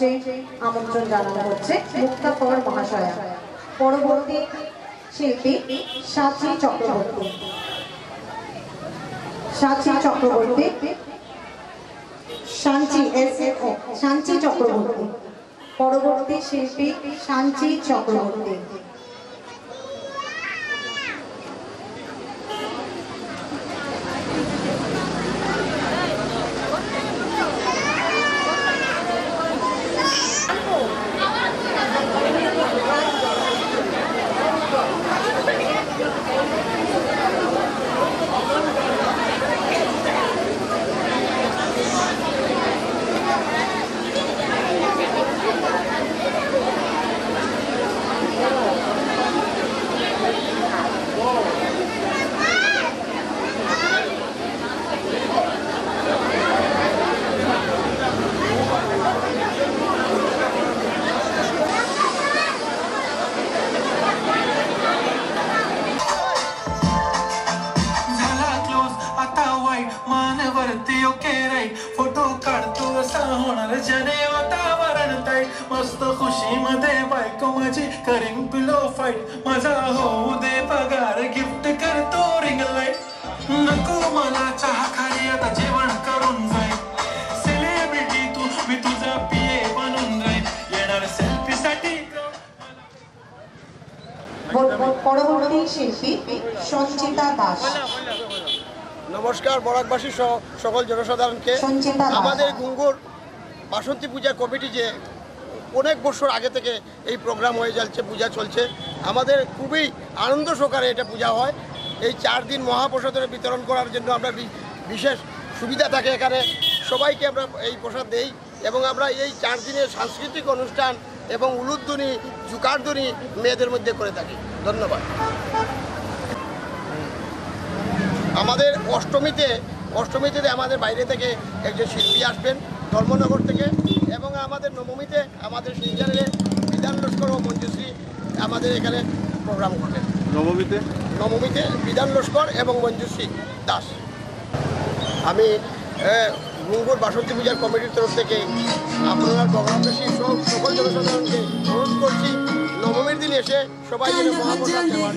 মঞ্চে আমন্ত্রণ জানানো হচ্ছে মুক্তা কর মহাশয়া। পরবর্তী শিল্পী সাচী চক্রবর্তী। সাচী চক্রবর্তী, সাঞ্চি চক্রবর্তী। পরবর্তী শিল্পী সাঞ্চি চক্রবর্তী। फोटो काढतो असा होणार जने वातावरण ताई मस्त खुशी मध्ये बायको माझी करीन पिलो फाईट माझा होऊ दे पगार गिफ्ट करतो रिंग लाईट नको मला चहा खाली आता जेवण करून जाईल सेलिब्रिटी तू मी तुझा पिये बनून जाईल येणार सेल्फी साठी। পরবর্তী শিল্পী সঞ্চিতা দাস। নমস্কার বরাকবাসী সকল জনসাধারণকে। আমাদের গুঙ্গুর বাসন্তী পূজা কমিটি যে অনেক বছর আগে থেকে এই প্রোগ্রাম হয়ে যাচ্ছে, পূজা চলছে, আমাদের খুবই আনন্দ সহকারে এটা পূজা হয়। এই 4 দিন মহাপ্রসাদের বিতরণ করার জন্য আমরা বিশেষ সুবিধা থাকে এখানে, সবাইকে আমরা এই প্রসাদ দেই এবং আমরা এই 4 দিনের সাংস্কৃতিক অনুষ্ঠান এবং উলুধ্বনি জুকারধ্বনি মেয়েদের মধ্যে করে থাকি। ধন্যবাদ। আমাদের অষ্টমীতে আমাদের বাইরে থেকে একজন শিল্পী আসবেন ধর্মনগর থেকে এবং আমাদের নবমীতে আমাদের শিলচরে বিধান লস্কর ও মঞ্জুশ্রী আমাদের এখানে প্রোগ্রাম করবেন। নবমীতে বিধান লস্কর এবং মঞ্জুশ্রী দাস। আমি গুঙ্গুর বাসন্তী পূজার কমিটির তরফ থেকে আপনারা বরাকবাসী সকল জনসাধারণকে অনুরোধ করছি নবমীর দিন এসে সবাই যেন মহাপ্রসাদ দেওয়ার।